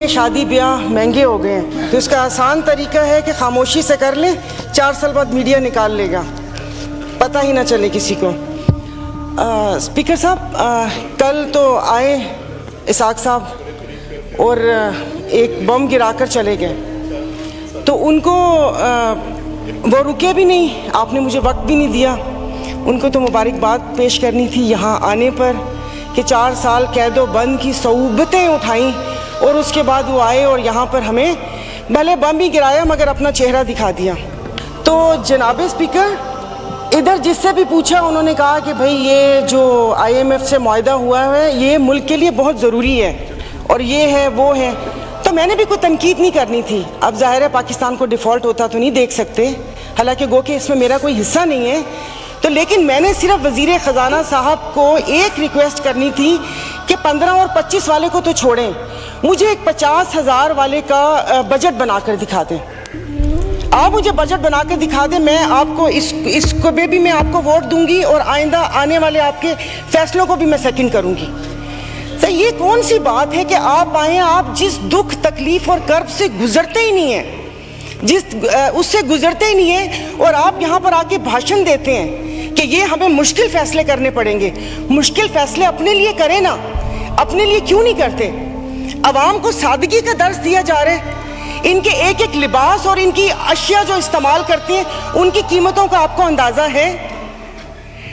شادی بیاہ مہنگے ہو گئے ہیں تو اس کا آسان طریقہ ہے کہ خاموشی سے کر لیں، 4 سال بعد میڈیا نکال لے گا، پتہ ہی نہ چلے کسی کو۔ اسپیکر صاحب، کل تو آئے اسحاق صاحب اور ایک بم گرا کر چلے گئے، تو ان کو وہ رکے بھی نہیں، آپ نے مجھے وقت بھی نہیں دیا۔ ان کو تو مبارکباد پیش کرنی تھی یہاں آنے پر کہ 4 سال قید و بند کی صعوبتیں اٹھائیں اور اس کے بعد وہ آئے اور یہاں پر ہمیں بھلے بم ہی گرایا مگر اپنا چہرہ دکھا دیا۔ تو جناب اسپیکر، ادھر جس سے بھی پوچھا انہوں نے کہا کہ بھئی یہ جو IMF سے معاہدہ ہوا ہے یہ ملک کے لیے بہت ضروری ہے اور یہ ہے وہ ہے، تو میں نے بھی کوئی تنقید نہیں کرنی تھی۔ اب ظاہر ہے پاکستان کو ڈیفالٹ ہوتا تو نہیں دیکھ سکتے، حالانکہ گو کہ اس میں میرا کوئی حصہ نہیں ہے، تو لیکن میں نے صرف وزیر خزانہ صاحب کو ایک ریکویسٹ کرنی تھی کہ 15 اور 25 والے کو تو چھوڑیں، مجھے ایک 50,000 والے کا بجٹ بنا کر دکھا دیں۔ آپ مجھے بجٹ بنا کر دکھا دیں، میں آپ کو اس کو بھی میں آپ کو ووٹ دوں گی اور آئندہ آنے والے آپ کے فیصلوں کو بھی میں سیکنڈ کروں گی۔ تو یہ کون سی بات ہے کہ آپ آئیں، آپ جس دکھ تکلیف اور کرب سے گزرتے ہی نہیں ہیں، اس سے گزرتے ہی نہیں ہیں، اور آپ یہاں پر آ کے بھاشن دیتے ہیں کہ یہ ہمیں مشکل فیصلے کرنے پڑیں گے۔ مشکل فیصلے اپنے لیے کریں نا، اپنے لیے کیوں نہیں کرتے؟ عوام کو سادگی کا درس دیا جا رہا ہے، ان کے ایک ایک لباس اور ان کی اشیاء جو استعمال کرتے ہیں ان کی قیمتوں کا آپ کو اندازہ ہے؟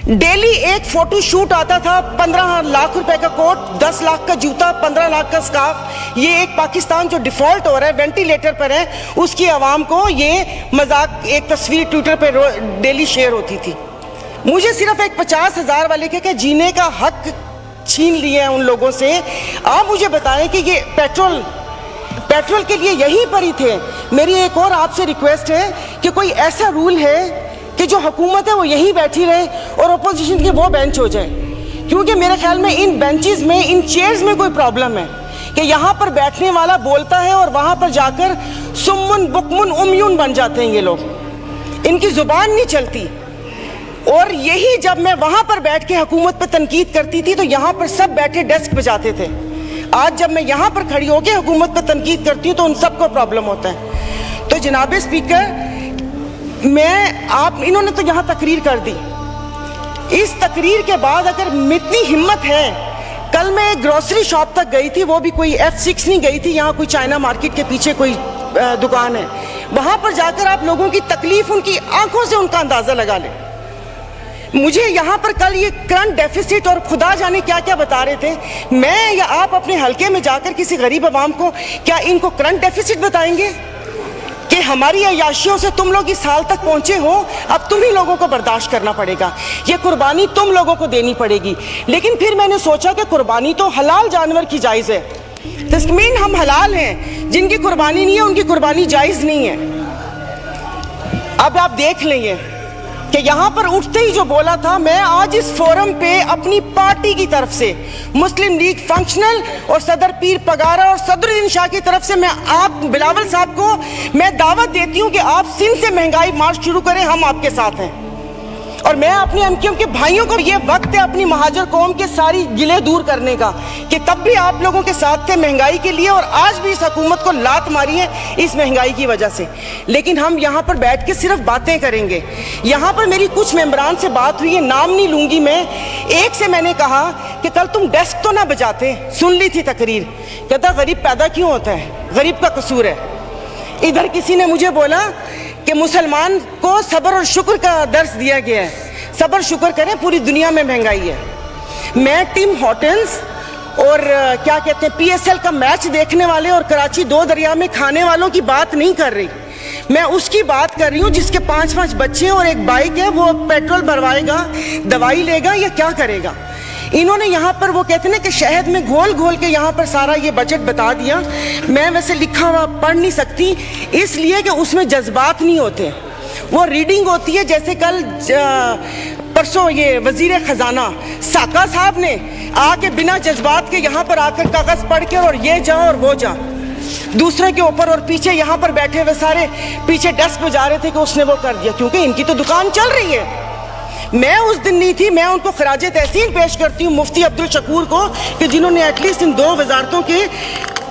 ڈیلی ایک فوٹو شوٹ آتا تھا، 15 لاکھ روپے کا کوٹ، 10 لاکھ کا جوتا، 15 لاکھ کا سکارف۔ یہ ایک پاکستان جو ڈیفالٹ ہو رہا ہے، وینٹیلیٹر پر ہے، اس کی عوام کو یہ مذاق ایک تصویر ٹویٹر پہ ڈیلی شیئر ہوتی تھی۔ مجھے صرف ایک 50,000 والے کے جینے کا حق چھین لیے ہیں ان لوگوں سے۔ آپ مجھے بتائیں کہ یہ پیٹرول کے لیے یہیں پر ہی تھے۔ میری ایک اور آپ سے ریکویسٹ ہے کہ کوئی ایسا رول ہے کہ جو حکومت ہے وہ یہیں بیٹھی رہے اور اپوزیشن کے وہ بینچ ہو جائے، کیونکہ میرے خیال میں ان بینچز میں، ان چیئرز میں کوئی پرابلم ہے کہ یہاں پر بیٹھنے والا بولتا ہے اور وہاں پر جا کر سمن بکمن امیون بن جاتے ہیں یہ لوگ، ان کی زبان نہیں چلتی۔ اور یہی جب میں وہاں پر بیٹھ کے حکومت پہ تنقید کرتی تھی تو یہاں پر سب بیٹھے ڈیسک بجاتے تھے۔ آج جب میں یہاں پر کھڑی ہو کے حکومت پہ تنقید کرتی ہوں تو ان سب کو پرابلم ہوتا ہے۔ تو جناب اسپیکر، انہوں نے تو یہاں تقریر کر دی، اس تقریر کے بعد اگر اتنی ہمت ہے، کل میں ایک گروسری شاپ تک گئی تھی، وہ بھی کوئی F6 نہیں گئی تھی، یہاں کوئی چائنا مارکیٹ کے پیچھے کوئی دکان ہے، وہاں پر جا کر آپ لوگوں کی تکلیف، ان کی آنکھوں سے ان کا اندازہ لگا لیں۔ مجھے یہاں پر کل یہ کرنٹ ڈیفیسٹ اور خدا جانے کیا کیا بتا رہے تھے، میں یا آپ اپنے حلقے میں جا کر کسی غریب عوام کو کیا ان کو کرنٹ ڈیفیسٹ بتائیں گے کہ ہماری عیاشیوں سے تم لوگ اس حال تک پہنچے ہو، اب تم ہی لوگوں کو برداشت کرنا پڑے گا، یہ قربانی تم لوگوں کو دینی پڑے گی۔ لیکن پھر میں نے سوچا کہ قربانی تو حلال جانور کی جائز ہے، تسمین ہم حلال ہیں، جن کی قربانی نہیں ہے ان کی قربانی جائز نہیں ہے۔ اب آپ دیکھ لیں یہ کہ یہاں پر اٹھتے ہی جو بولا تھا، میں آج اس فورم پہ اپنی پارٹی کی طرف سے، مسلم لیگ فنکشنل اور صدر پیر پگارا اور صدر الدین شاہ کی طرف سے، میں آپ بلاول صاحب کو میں دعوت دیتی ہوں کہ آپ سندھ سے مہنگائی مارچ شروع کریں، ہم آپ کے ساتھ ہیں۔ اور میں اپنے انکیوں کے بھائیوں کو، یہ وقت ہے اپنی مہاجر قوم کے ساری گلے دور کرنے کا کہ تب بھی آپ لوگوں کے ساتھ تھے مہنگائی کے لیے، اور آج بھی اس حکومت کو لات ماری ہے اس مہنگائی کی وجہ سے۔ لیکن ہم یہاں پر بیٹھ کے صرف باتیں کریں گے۔ یہاں پر میری کچھ ممبران سے بات ہوئی ہے، نام نہیں لوں گی میں، ایک سے میں نے کہا کہ کل تم ڈیسک تو نہ بجاتے، سن لی تھی تقریر، کہتا غریب پیدا کیوں ہوتا ہے، غریب کا قصور ہے۔ ادھر کسی نے مجھے بولا کہ مسلمان کو صبر اور شکر کا درس دیا گیا ہے، صبر شکر کریں، پوری دنیا میں مہنگائی ہے۔ میں ٹیم ہارٹنز اور کیا کہتے ہیں PSL کا میچ دیکھنے والے اور کراچی 2 دریا میں کھانے والوں کی بات نہیں کر رہی، میں اس کی بات کر رہی ہوں جس کے 5 بچے اور ایک بائک ہے، وہ پیٹرول بھروائے گا، دوائی لے گا یا کیا کرے گا۔ انہوں نے یہاں پر وہ کہتے ہیں کہ شہد میں گھول گھول کے یہاں پر سارا یہ بجٹ بتا دیا۔ میں ویسے لکھا ہوا پڑھ نہیں سکتی اس لیے کہ اس میں جذبات نہیں ہوتے، وہ ریڈنگ ہوتی ہے۔ جیسے کل پرسوں یہ وزیر خزانہ ساکا صاحب نے آ کے بنا جذبات کے یہاں پر آ کر کاغذ پڑھ کے اور یہ جا اور وہ جا دوسرے کے اوپر، اور پیچھے یہاں پر بیٹھے ہوئے سارے پیچھے ڈیسک پہ جا رہے تھے کہ اس نے وہ کر دیا، کیونکہ ان کی تو دکان چل رہی ہے۔ میں اس دن نہیں تھی، میں ان کو خراج تحسین پیش کرتی ہوں مفتی عبدالشکور کو کہ جنہوں نے ایٹ لیسٹ ان 2 وزارتوں کے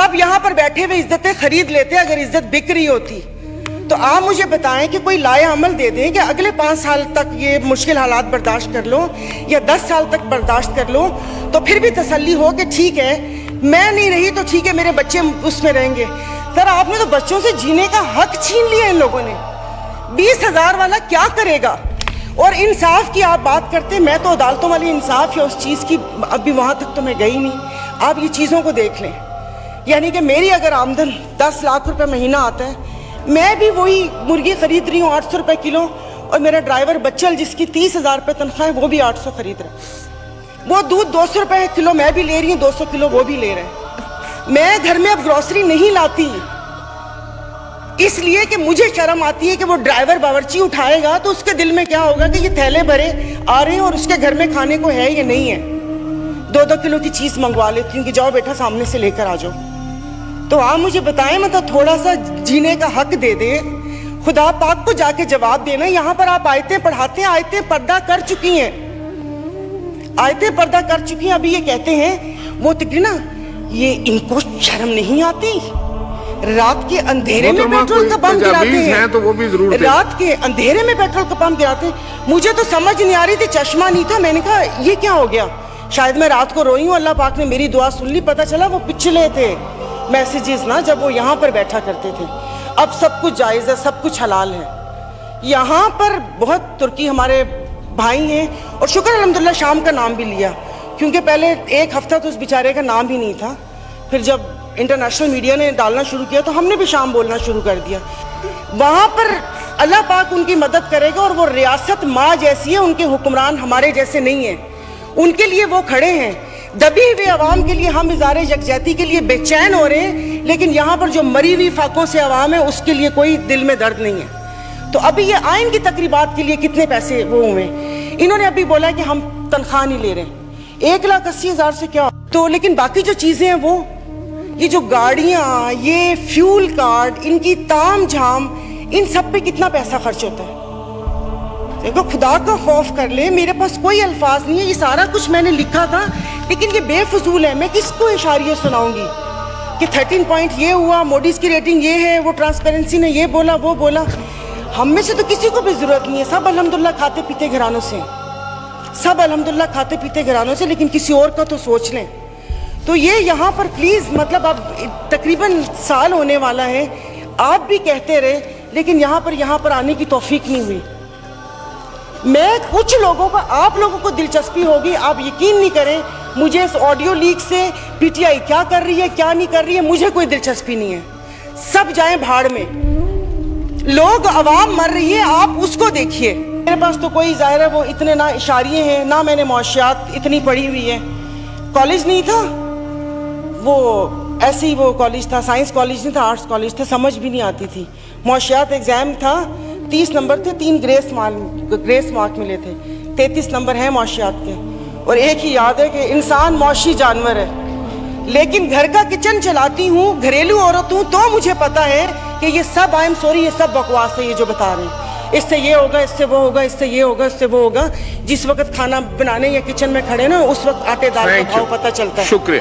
سب یہاں پر بیٹھے ہوئے عزتیں خرید لیتے اگر عزت بک رہی ہوتی. تو آپ مجھے بتائیں کہ کوئی لائے عمل دے دیں کہ اگلے 5 سال تک یہ مشکل حالات برداشت کر لو یا 10 سال تک برداشت کر لو, تو پھر بھی تسلی ہو کہ ٹھیک ہے میں نہیں رہی تو ٹھیک ہے میرے بچے اس میں رہیں گے. سر آپ نے تو بچوں سے جینے کا حق چھین لیا ان لوگوں نے. 20,000 والا کیا کرے گا؟ اور انصاف کی آپ بات کرتے, میں تو عدالتوں والی انصاف یا اس چیز کی ابھی وہاں تک تو میں گئی نہیں. آپ یہ چیزوں کو دیکھ لیں, یعنی کہ میری اگر آمدن 10 لاکھ روپے مہینہ آتا ہے, میں بھی وہی مرغی خرید رہی ہوں 800 روپے کلو, اور میرا ڈرائیور بچل جس کی 30,000 روپے تنخواہ ہے وہ بھی 800 خرید رہا ہے. وہ دودھ 200 روپے کلو میں بھی لے رہی ہوں, 200 کلو وہ بھی لے رہے ہیں. میں گھر میں اب گروسری نہیں لاتی اس لیے کہ مجھے شرم آتی ہے کہ وہ ڈرائیور باورچی اٹھائے گا تو اس کے دل میں کیا ہوگا کہ یہ تھیلے بھرے آ رہے ہیں اور اس کے گھر میں کھانے کو ہے یا نہیں ہے. 2-2 کلو کی چیز منگوا لیتی ہوں کہ جاؤ بیٹا سامنے سے لے کر آ جاؤ. تو آپ مجھے بتائیں, مطلب تھوڑا سا جینے کا حق دے دے. خدا پاک کو جا کے جواب دینا. یہاں پر آپ آیتیں پڑھاتے ہیں, آیتیں پردہ کر چکی ہیں, آیتیں پردہ کر چکی ہیں. ابھی یہ کہتے ہیں وہ تقریباً یہ ان کو شرم نہیں آتی, رات کے اندھیرے میں پیٹرول کا بم گراتے ہیں, تو وہ بھی ضرور رات کے اندھیرے میں پیٹرول کا بم گراتے ہیں. مجھے تو سمجھ نہیں آ رہی تھی, چشمہ نہیں تھا. میں نے کہا یہ کیا ہو گیا, شاید میں رات کو روئی ہوں, اللہ پاک نے میری دعا سن لی. پتہ چلا وہ پچھلے تھے میسیجز نا, جب وہ یہاں پر بیٹھا کرتے تھے. اب سب کچھ جائز ہے, سب کچھ حلال ہے. یہاں پر بہت ترکی ہمارے بھائی ہیں, اور شکر الحمدللہ شام کا نام بھی لیا, کیونکہ پہلے 1 ہفتہ تو اس بیچارے کا نام ہی نہیں تھا. پھر جب انٹرنیشنل میڈیا نے ڈالنا شروع کیا تو ہم نے بھی شام بولنا شروع کر دیا. وہاں پر اللہ پاک ان کی مدد کرے گا, اور وہ ریاست ماں جیسی ہے, ان کے حکمران ہمارے جیسے نہیں ہیں. ان کے لیے وہ کھڑے ہیں. دبی ہوئے عوام کے لیے ہم اظہار یکجہتی کے لیے بے چین ہو رہے ہیں, لیکن یہاں پر جو مری ہوئی فاقوں سے عوام ہے اس کے لیے کوئی دل میں درد نہیں ہے. تو ابھی یہ آئین کی تقریبات کے لیے کتنے پیسے وہ ہوئے, انہوں نے ابھی بولا کہ ہم تنخواہ نہیں لے رہے. 1,80,000 سے کیا تو, لیکن باقی جو چیزیں ہیں وہ, یہ جو گاڑیاں, یہ فیول کارڈ, ان کی تام جھام, ان سب پہ کتنا پیسہ خرچ ہوتا ہے. دیکھو خدا کا خوف کر لے, میرے پاس کوئی الفاظ نہیں ہے. یہ سارا کچھ میں نے لکھا تھا لیکن یہ بے فضول ہے. میں کس کو اشاریہ سناؤں گی کہ 13 پوائنٹ یہ ہوا, موڈیز کی ریٹنگ یہ ہے, وہ ٹرانسپیرنسی نے یہ بولا وہ بولا. ہم میں سے تو کسی کو بھی ضرورت نہیں ہے, سب الحمدللہ کھاتے پیتے گھرانوں سے, سب الحمدللہ کھاتے پیتے گھرانوں سے, لیکن کسی اور کا تو سوچ لیں. تو یہ یہاں پر پلیز, مطلب اب تقریباً سال ہونے والا ہے, آپ بھی کہتے رہے لیکن یہاں پر آنے کی توفیق نہیں ہوئی. میں کچھ لوگوں کا, آپ لوگوں کو دلچسپی ہوگی, آپ یقین نہیں کریں, مجھے اس آڈیو لیک سے پی ٹی آئی کیا کر رہی ہے کیا نہیں کر رہی ہے مجھے کوئی دلچسپی نہیں ہے. سب جائیں بھاڑ میں, لوگ عوام مر رہی ہے, آپ اس کو دیکھیے. میرے پاس تو کوئی ظاہر ہے وہ اتنے نہ اشاریے ہیں, نہ میں نے معاشیات اتنی پڑھی ہوئی ہے. کالج نہیں تھا وہ, ایسے ہی وہ کالج تھا, سائنس کالج نہیں تھا, آرٹس کالج تھا, سمجھ بھی نہیں آتی تھی. معاشیات ایگزام تھا, 30 نمبر تھے, 3 گریس مارک ملے تھے, 33 نمبر ہیں معاشیات کے. اور ایک ہی یاد ہے کہ انسان معاشی جانور ہے, لیکن گھر کا کچن چلاتی ہوں, گھریلو عورت ہوں, تو مجھے پتا ہے کہ یہ سب آئی ایم سوری, یہ سب بکواس ہے یہ جو بتا رہے ہیں. اس سے یہ ہوگا, اس سے وہ ہوگا, اس سے یہ ہوگا, اس سے وہ ہوگا. جس وقت کھانا بنانے یا کچن میں کھڑے نا, اس وقت آٹے دال کا بھاؤ پتہ چلتا ہے. شکریہ.